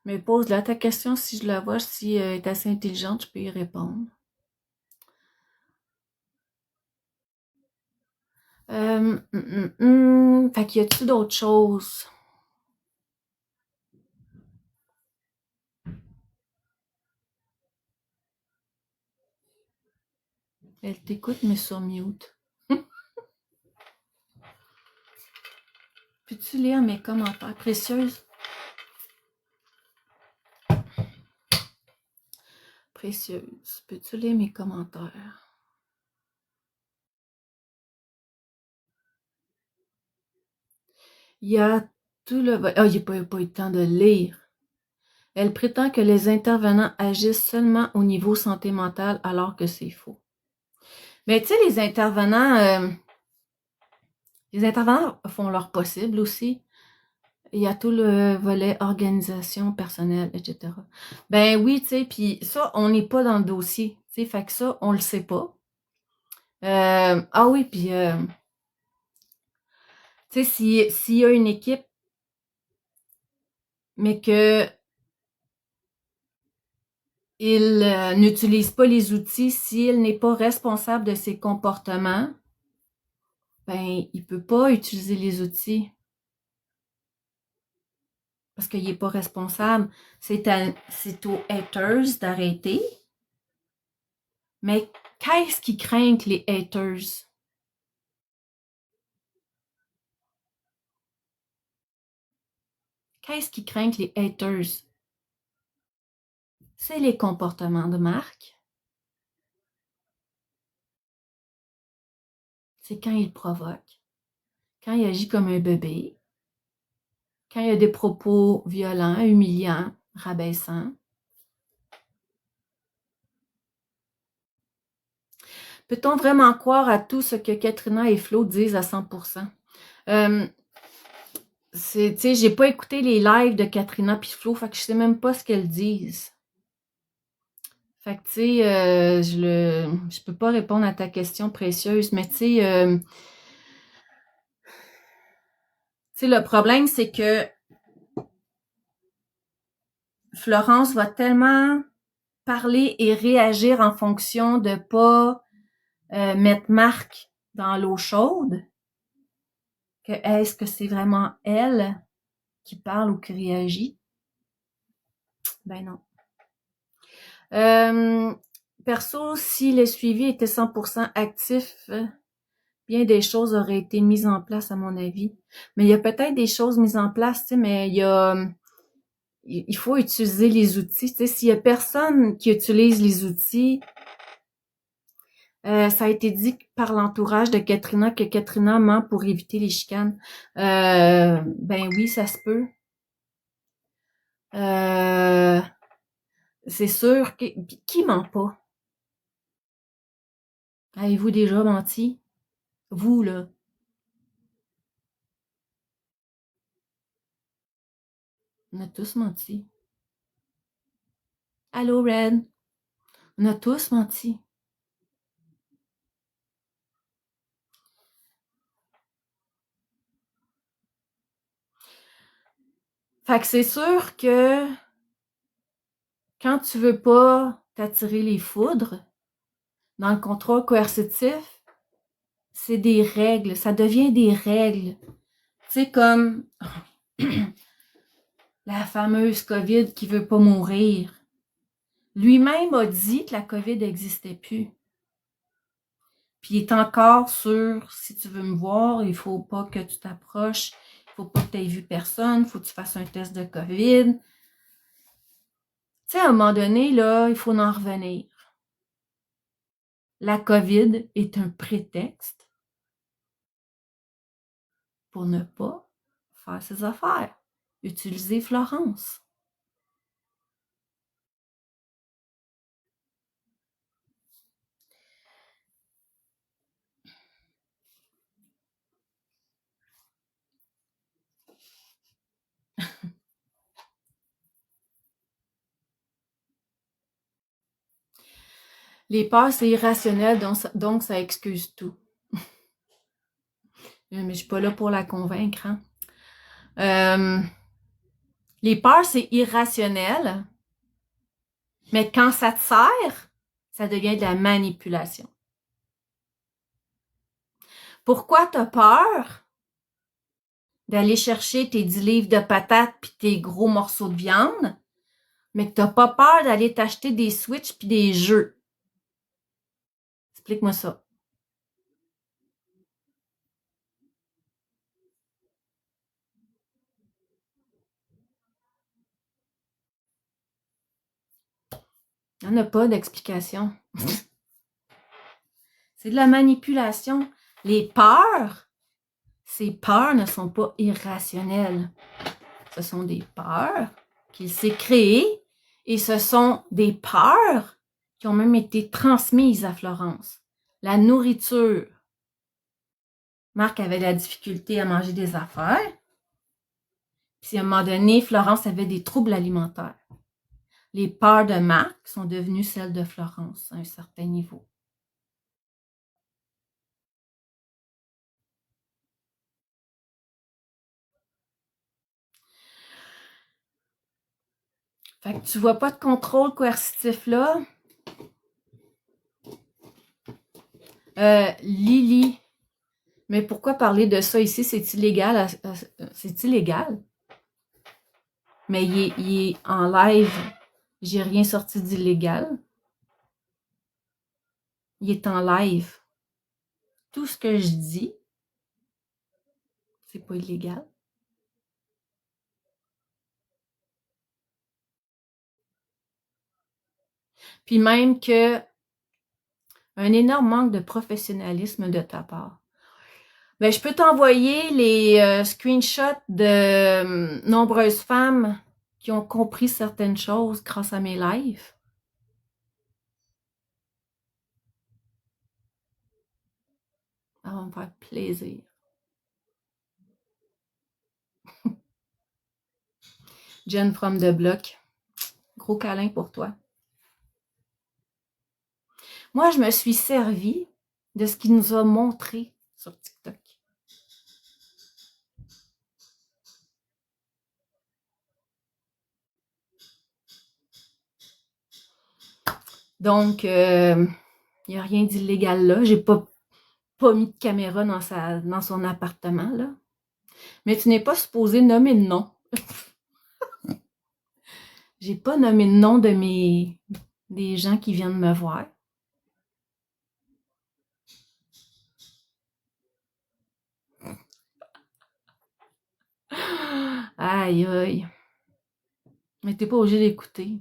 Mais pose-la ta question si je la vois, si elle est assez intelligente, je peux y répondre. Fait qu'il y a-tu d'autres choses? Elle t'écoute, mais sur mute. Peux-tu lire mes commentaires précieuses? Précieuse. Peux-tu lire mes commentaires? Il y a tout le... Oh, il n'y a pas eu le temps de lire. Elle prétend que les intervenants agissent seulement au niveau santé mentale alors que c'est faux. Mais tu sais, les intervenants font leur possible aussi. Il y a tout le volet organisation personnelle, etc. Ben oui, tu sais, puis ça, on n'est pas dans le dossier. Tu sais, fait que ça, on le sait pas. Ah oui, puis tu sais, s'il y a une équipe, mais que il n'utilise pas les outils, s'il n'est pas responsable de ses comportements, ben il peut pas utiliser les outils parce qu'il est pas responsable. C'est aux haters d'arrêter. Mais qu'est-ce qui craint les haters? Qu'est-ce qui craint les haters? C'est les comportements de marque. C'est quand il provoque, quand il agit comme un bébé, quand il y a des propos violents, humiliants, rabaissants. Peut-on vraiment croire à tout ce que Katrina et Flo disent à 100%? Tu sais, j'ai pas écouté les lives de Katrina puis Flo, fait que je sais même pas ce qu'elles disent. Fait que tu sais, je peux pas répondre à ta question précieuse, mais tu sais, le problème c'est que Florence va tellement parler et réagir en fonction de pas mettre Marc dans l'eau chaude que est-ce que c'est vraiment elle qui parle ou qui réagit? Ben non. Perso, si le suivi était 100% actif, bien des choses auraient été mises en place à mon avis. Mais il y a peut-être des choses mises en place, tu sais, mais il faut utiliser les outils. Tu sais, s'il y a personne qui utilise les outils, ça a été dit par l'entourage de Katrina que Katrina ment pour éviter les chicanes. Ben oui, ça se peut. C'est sûr que... Qui ment pas? Avez-vous déjà menti? Vous, là. On a tous menti. Allô, Red? On a tous menti. Fait que c'est sûr que quand tu veux pas t'attirer les foudres, dans le contrôle coercitif, c'est des règles. Ça devient des règles. Tu sais, comme la fameuse COVID qui veut pas mourir. Lui-même a dit que la COVID n'existait plus. Puis il est encore sur, si tu veux me voir, il faut pas que tu t'approches, il faut pas que tu aies vu personne, il faut que tu fasses un test de COVID. Tu sais, à un moment donné, là, il faut en revenir. La COVID est un prétexte pour ne pas faire ses affaires. Utiliser Florence. Les peurs, c'est irrationnel, donc ça excuse tout. Mais je suis pas là pour la convaincre. Hein. Les peurs, c'est irrationnel, mais quand ça te sert, ça devient de la manipulation. Pourquoi t'as peur d'aller chercher tes 10 livres de patates puis tes gros morceaux de viande, mais que t'as pas peur d'aller t'acheter des Switch puis des jeux? Explique-moi ça. Il n'y en a pas d'explication. C'est de la manipulation. Les peurs, ces peurs ne sont pas irrationnelles. Ce sont des peurs qu'il s'est créées et ce sont des peurs qui ont même été transmises à Florence. La nourriture. Marc avait la difficulté à manger des affaires. Puis à un moment donné, Florence avait des troubles alimentaires. Les peurs de Marc sont devenues celles de Florence à un certain niveau. Fait que tu vois pas de contrôle coercitif là. Lily, mais pourquoi parler de ça ici? C'est illégal. C'est illégal. Mais il est en live. J'ai rien sorti d'illégal. Il est en live. Tout ce que je dis, c'est pas illégal. Puis même que un énorme manque de professionnalisme de ta part. Ben, je peux t'envoyer les screenshots de nombreuses femmes qui ont compris certaines choses grâce à mes lives. Ça va me faire plaisir. Jen from the block. Gros câlin pour toi. Moi, je me suis servi de ce qu'il nous a montré sur TikTok. Donc, il n'y a rien d'illégal là. J'ai pas mis de caméra dans son appartement, là. Mais tu n'es pas supposé nommer de nom. J'ai pas nommé le nom des gens qui viennent me voir. Aïe, aïe. Mais t'es pas obligé d'écouter.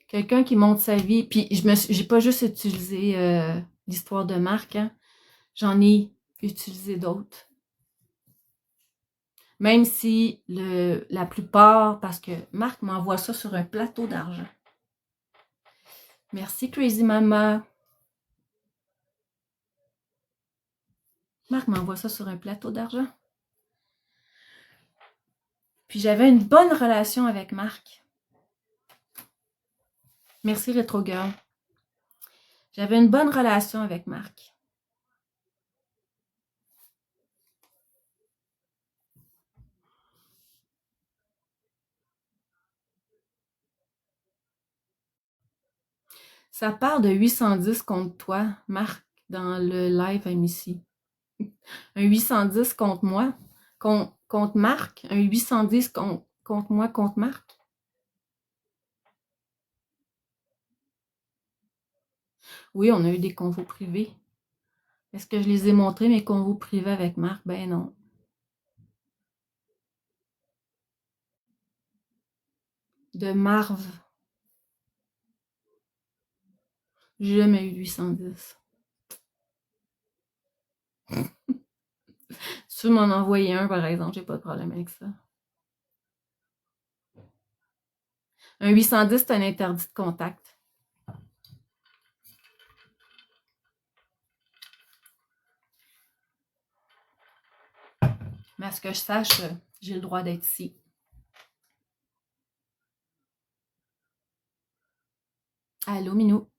Quelqu'un qui montre sa vie, puis j'ai pas juste utilisé l'histoire de Marc, hein. J'en ai utilisé d'autres. Même si la plupart, parce que Marc m'envoie ça sur un plateau d'argent. Merci Crazy Mama. Marc m'envoie ça sur un plateau d'argent. Puis j'avais une bonne relation avec Marc. Merci Retro Girl. J'avais une bonne relation avec Marc. Ça part de 810 contre toi, Marc, dans le live à Missy. Un 810 contre moi, contre Marc. Un 810 contre moi, contre Marc. Oui, on a eu des convos privés. Est-ce que je les ai montrés, mes convos privés avec Marc? Ben non. De Marve. J'ai jamais eu 810. Si tu veux m'en envoyer un, par exemple, j'ai pas de problème avec ça. Un 810, c'est un interdit de contact. Mais à ce que je sache, j'ai le droit d'être ici. Allô, Minou.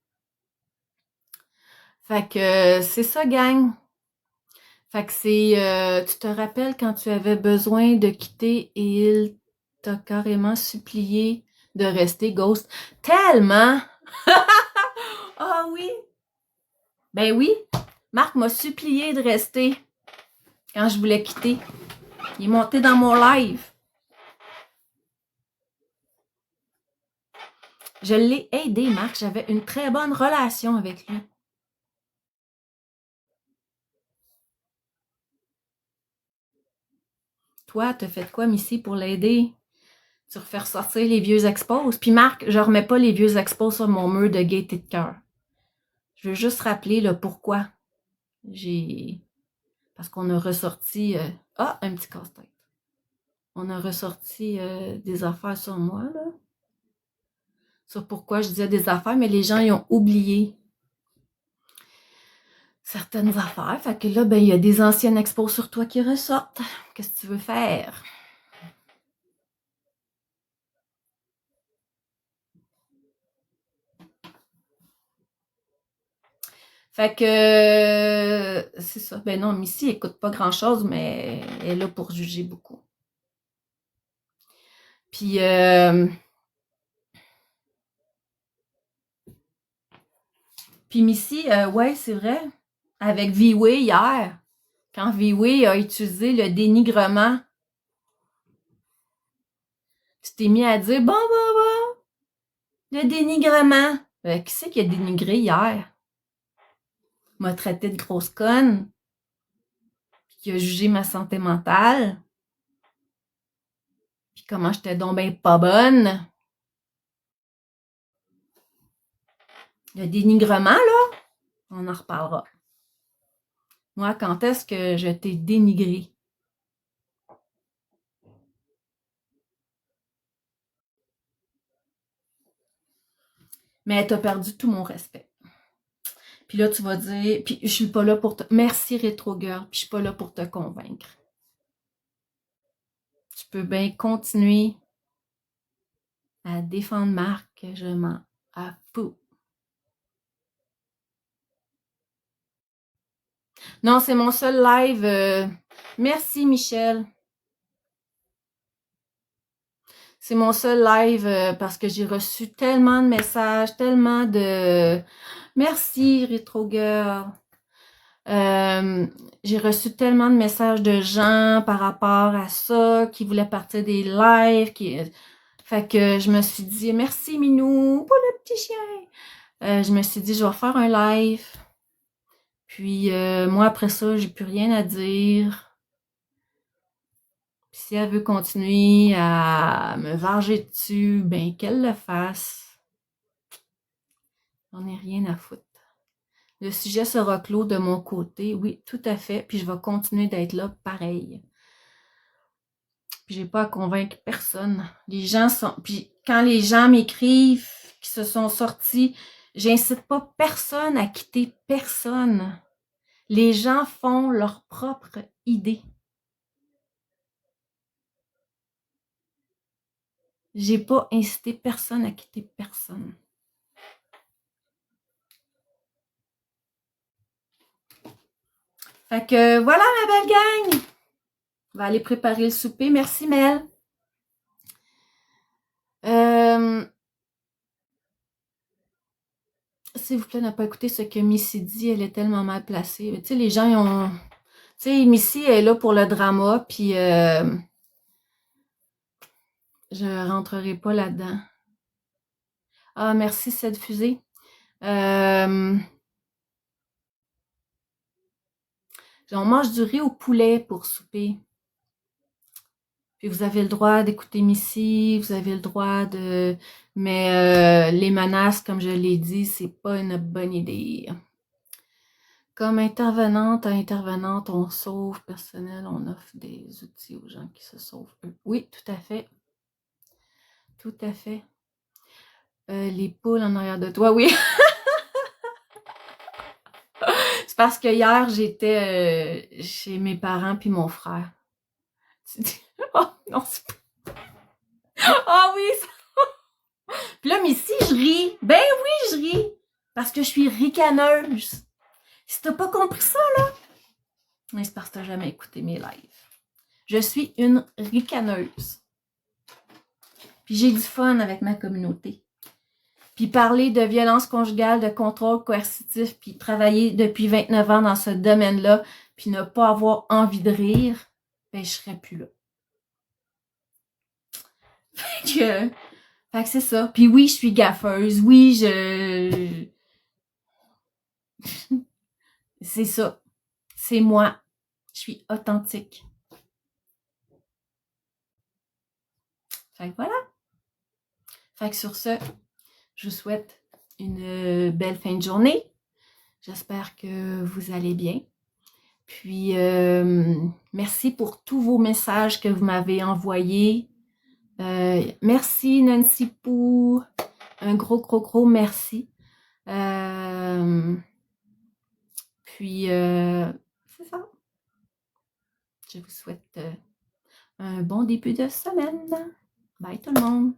Fait que c'est ça, gang. Fait que c'est... tu te rappelles quand tu avais besoin de quitter et il t'a carrément supplié de rester ghost. Tellement! Ah oui! Ben oui! Marc m'a supplié de rester quand je voulais quitter. Il est monté dans mon live. Je l'ai aidé, Marc. J'avais une très bonne relation avec lui. Toi, t'as fait quoi, Missy, pour l'aider? Tu refais ressortir les vieux expos. Puis Marc, je remets pas les vieux expos sur mon mur de gaieté de cœur. Je veux juste rappeler le pourquoi. Parce qu'on a ressorti... Ah, un petit casse-tête. On a ressorti des affaires sur moi, là. Sur pourquoi je disais des affaires, mais les gens, ils ont oublié certaines affaires. Fait que là, ben, il y a des anciennes expos sur toi qui ressortent. Qu'est-ce que tu veux faire? Fait que c'est ça. Ben non, Missy écoute pas grand-chose, mais elle est là pour juger beaucoup. Puis Missy, ouais, c'est vrai. Avec V-Way hier, quand V-Way a utilisé le dénigrement, tu t'es mis à dire bon, le dénigrement. Qui c'est qui a dénigré hier? M'a traité de grosse conne, puis qui a jugé ma santé mentale, puis comment j'étais donc ben pas bonne. Le dénigrement, là, on en reparlera. Moi, quand est-ce que je t'ai dénigré? Mais t'as perdu tout mon respect. Puis là, tu vas dire, puis je suis pas là pour te... Merci, Retro Girl, puis je suis pas là pour te convaincre. Tu peux bien continuer à défendre Marc, je m'en fous. Non, c'est mon seul live. Merci, Michel. C'est mon seul live parce que j'ai reçu tellement de messages, tellement de... Merci, Retro Girl. J'ai reçu tellement de messages de gens par rapport à ça, qui voulaient partir des lives, fait que je me suis dit, merci Minou, pour le petit chien. Je me suis dit, je vais faire un live. Puis moi, après ça, j'ai plus rien à dire. Puis si elle veut continuer à me varger dessus, ben qu'elle le fasse. J'en ai rien à foutre. Le sujet sera clos de mon côté, oui, tout à fait. Puis je vais continuer d'être là pareil. Puis j'ai pas à convaincre personne. Les gens sont... Puis quand les gens m'écrivent, qui se sont sortis, j'incite pas personne à quitter personne. Les gens font leur propre idée. J'ai pas incité personne à quitter personne. Fait que voilà ma belle gang! On va aller préparer le souper. Merci Mel. S'il vous plaît, ne pas écouter ce que Missy dit. Elle est tellement mal placée. Tu sais, les gens, ils ont... Tu sais, Missy est là pour le drama, puis je rentrerai pas là-dedans. Ah, merci, cette fusée. On mange du riz au poulet pour souper. Puis vous avez le droit d'écouter Missy, vous avez le droit de... Mais les menaces, comme je l'ai dit, c'est pas une bonne idée. Comme intervenante à intervenante, on sauve personnel, on offre des outils aux gens qui se sauvent eux. Oui, tout à fait. Tout à fait. Les poules en arrière de toi, oui. C'est parce que hier, j'étais chez mes parents puis mon frère. Tu dis, oh non, c'est pas... Ah oui! Puis là, mais si je ris, ben oui, je ris. Parce que je suis ricaneuse. Si t'as pas compris ça, là, c'est parce que t'as jamais écouté mes lives. Je suis une ricaneuse. Puis j'ai du fun avec ma communauté. Puis parler de violence conjugale, de contrôle coercitif, puis travailler depuis 29 ans dans ce domaine-là, puis ne pas avoir envie de rire, ben je serais plus là. Fait que c'est ça. Puis oui, je suis gaffeuse. Oui, c'est ça. C'est moi. Je suis authentique. Fait que voilà. Fait que sur ce, je vous souhaite une belle fin de journée. J'espère que vous allez bien. Puis, merci pour tous vos messages que vous m'avez envoyés. Merci Nancy Pou. Un gros merci. Puis, c'est ça. Je vous souhaite un bon début de semaine. Bye tout le monde.